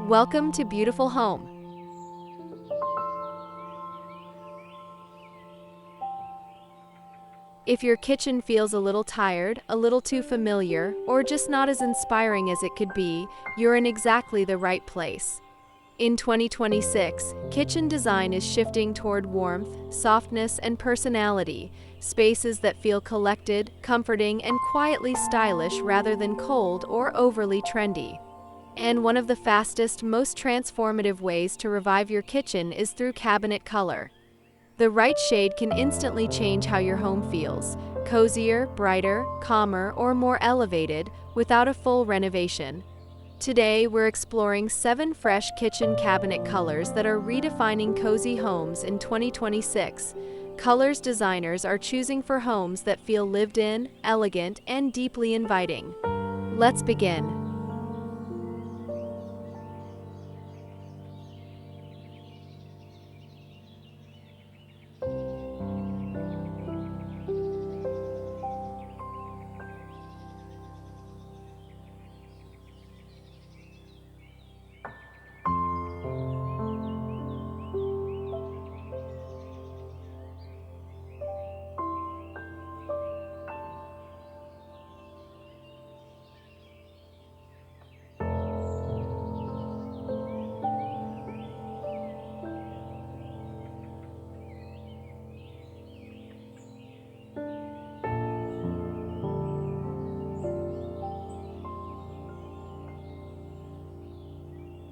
Welcome to Beautiful Home. If your kitchen feels a little tired, a little too familiar, or just not as inspiring as it could be, you're in exactly the right place. In 2026, kitchen design is shifting toward warmth, softness, and personality, spaces that feel collected, comforting, and quietly stylish rather than cold or overly trendy. And one of the fastest, most transformative ways to revive your kitchen is through cabinet color. The right shade can instantly change how your home feels: cozier, brighter, calmer, or more elevated without a full renovation. Today, we're exploring 7 fresh kitchen cabinet colors that are redefining cozy homes in 2026. Colors designers are choosing for homes that feel lived in, elegant, and deeply inviting. Let's begin.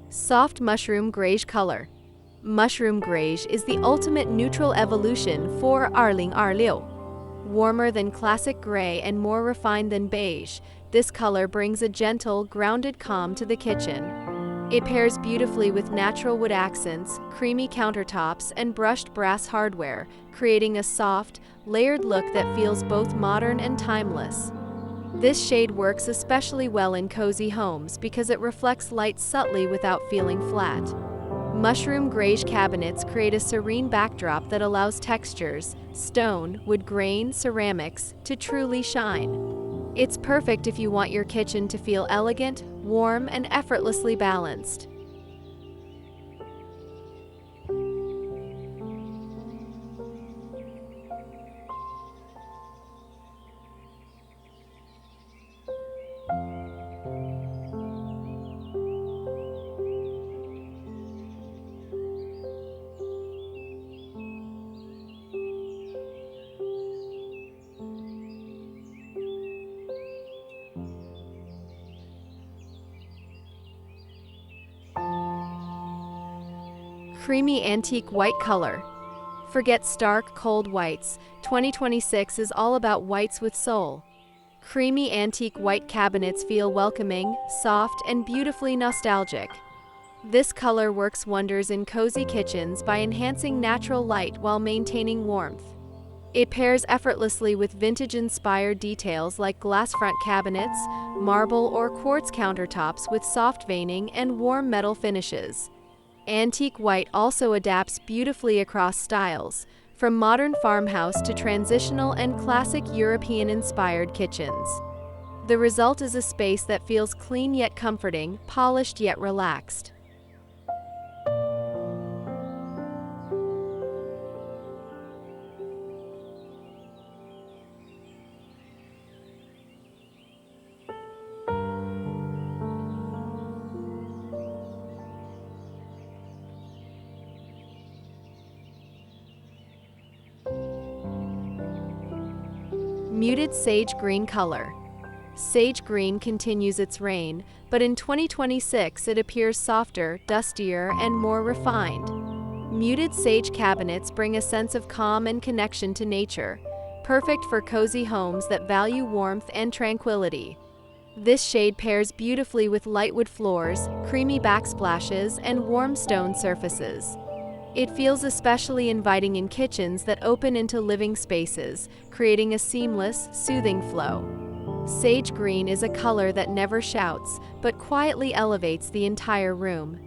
Soft mushroom grayish color. Mushroom grayish is the ultimate neutral evolution for 2026. Warmer than classic gray and more refined than beige, this color brings a gentle, grounded calm to the kitchen. It pairs beautifully with natural wood accents, creamy countertops, and brushed brass hardware, creating a soft, layered look that feels both modern and timeless. This shade works especially well in cozy homes because it reflects light subtly without feeling flat. Mushroom grayish cabinets create a serene backdrop that allows textures, stone, wood grain, ceramics, to truly shine. It's perfect if you want your kitchen to feel elegant, warm, and effortlessly balanced. Creamy antique white color. Forget stark, cold whites. 2026 is all about whites with soul. Creamy antique white cabinets feel welcoming, soft, and beautifully nostalgic. This color works wonders in cozy kitchens by enhancing natural light while maintaining warmth. It pairs effortlessly with vintage-inspired details like glass front cabinets, marble or quartz countertops with soft veining and warm metal finishes. Antique white also adapts beautifully across styles, from modern farmhouse to transitional and classic European-inspired kitchens. The result is a space that feels clean yet comforting, polished yet relaxed. Muted sage green color. Sage green continues its reign, but in 2026 it appears softer, dustier, and more refined. Muted sage cabinets bring a sense of calm and connection to nature, perfect for cozy homes that value warmth and tranquility. This shade pairs beautifully with lightwood floors, creamy backsplashes, and warm stone surfaces. It feels especially inviting in kitchens that open into living spaces, creating a seamless, soothing flow. Sage green is a color that never shouts, but quietly elevates the entire room.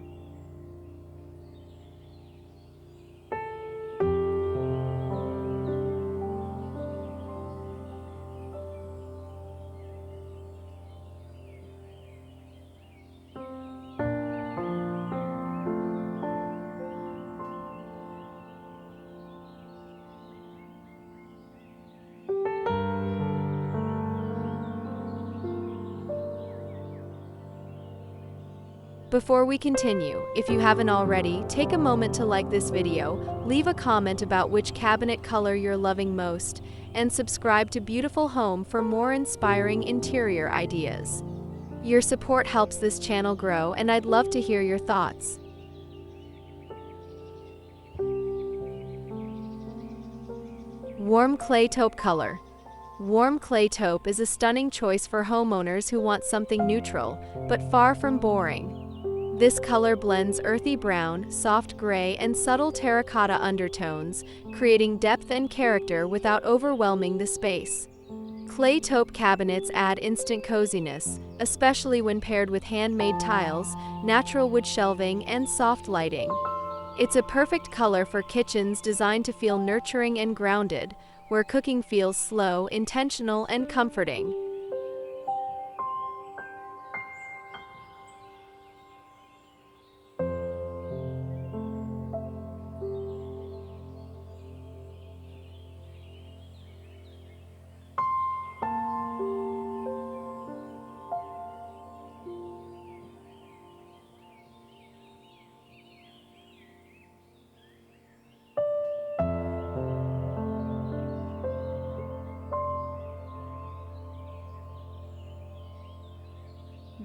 Before we continue, if you haven't already, take a moment to like this video, leave a comment about which cabinet color you're loving most, and subscribe to Beautiful Home for more inspiring interior ideas. Your support helps this channel grow, and I'd love to hear your thoughts. Warm clay taupe color. Warm clay taupe is a stunning choice for homeowners who want something neutral, but far from boring. This color blends earthy brown, soft gray, and subtle terracotta undertones, creating depth and character without overwhelming the space. Clay taupe cabinets add instant coziness, especially when paired with handmade tiles, natural wood shelving, and soft lighting. It's a perfect color for kitchens designed to feel nurturing and grounded, where cooking feels slow, intentional, and comforting.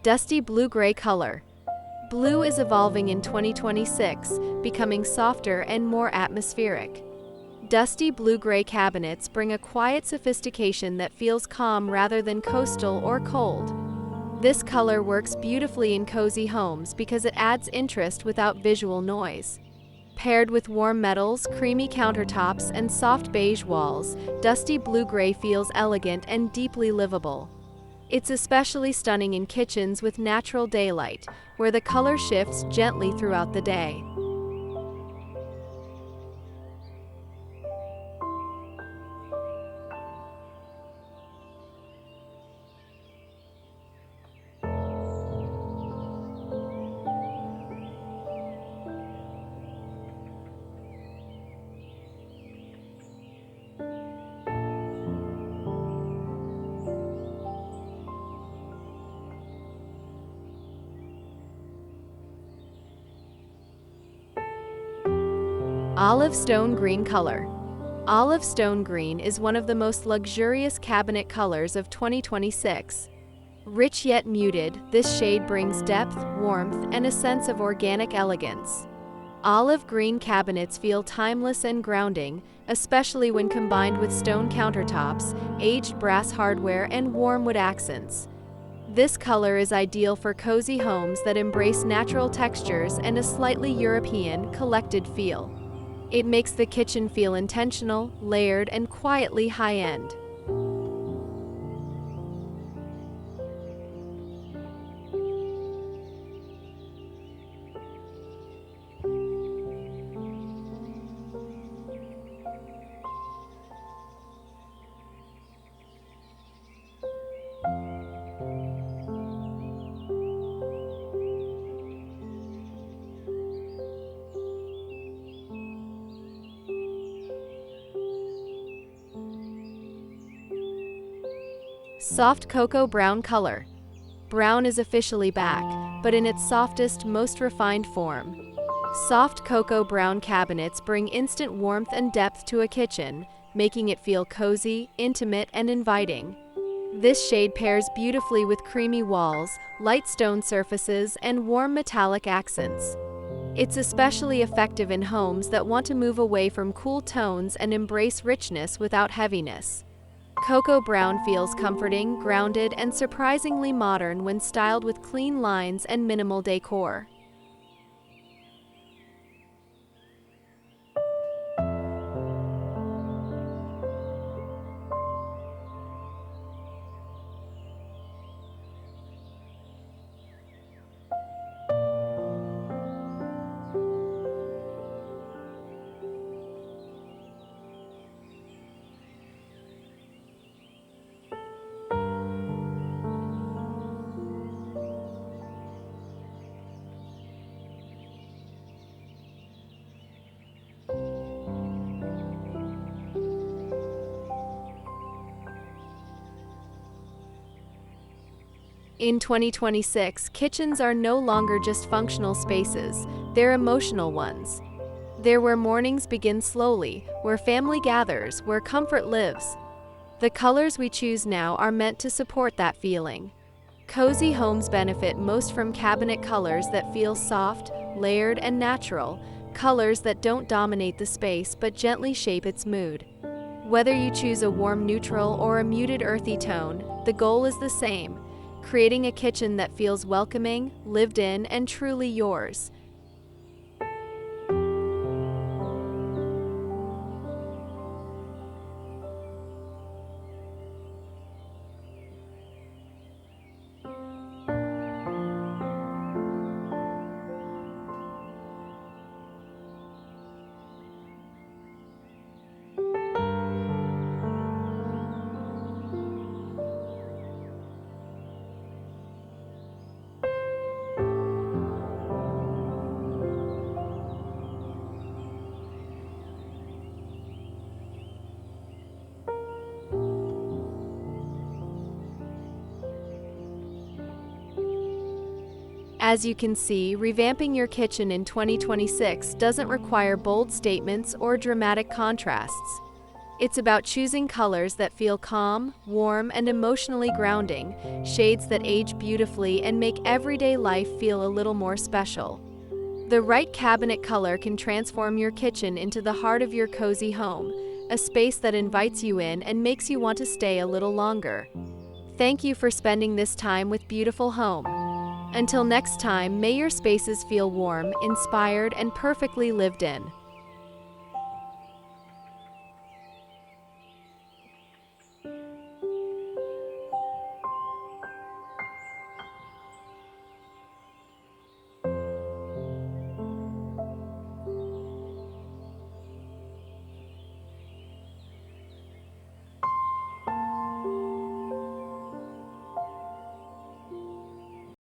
Dusty blue-gray color. Blue is evolving in 2026, becoming softer and more atmospheric. Dusty blue-gray cabinets bring a quiet sophistication that feels calm rather than coastal or cold. This color works beautifully in cozy homes because it adds interest without visual noise. Paired with warm metals, creamy countertops, and soft beige walls, dusty blue-gray feels elegant and deeply livable. It's especially stunning in kitchens with natural daylight, where the color shifts gently throughout the day. Olive stone green color. Olive stone green is one of the most luxurious cabinet colors of 2026. Rich yet muted, this shade brings depth, warmth, and a sense of organic elegance. Olive green cabinets feel timeless and grounding, especially when combined with stone countertops, aged brass hardware, and warm wood accents. This color is ideal for cozy homes that embrace natural textures and a slightly European, collected feel. It makes the kitchen feel intentional, layered, and quietly high-end. Soft cocoa brown color. Brown is officially back, but in its softest, most refined form. Soft cocoa brown cabinets bring instant warmth and depth to a kitchen, making it feel cozy, intimate, and inviting. This shade pairs beautifully with creamy walls, light stone surfaces, and warm metallic accents. It's especially effective in homes that want to move away from cool tones and embrace richness without heaviness. Cocoa brown feels comforting, grounded, and surprisingly modern when styled with clean lines and minimal decor. In 2026, kitchens are no longer just functional spaces, they're emotional ones. They're where mornings begin slowly, where family gathers, where comfort lives. The colors we choose now are meant to support that feeling. Cozy homes benefit most from cabinet colors that feel soft, layered, and natural, colors that don't dominate the space but gently shape its mood. Whether you choose a warm neutral or a muted earthy tone, the goal is the same: creating a kitchen that feels welcoming, lived in, and truly yours. As you can see, revamping your kitchen in 2026 doesn't require bold statements or dramatic contrasts. It's about choosing colors that feel calm, warm, and emotionally grounding, shades that age beautifully and make everyday life feel a little more special. The right cabinet color can transform your kitchen into the heart of your cozy home, a space that invites you in and makes you want to stay a little longer. Thank you for spending this time with Beautiful Home. Until next time, may your spaces feel warm, inspired, and perfectly lived in.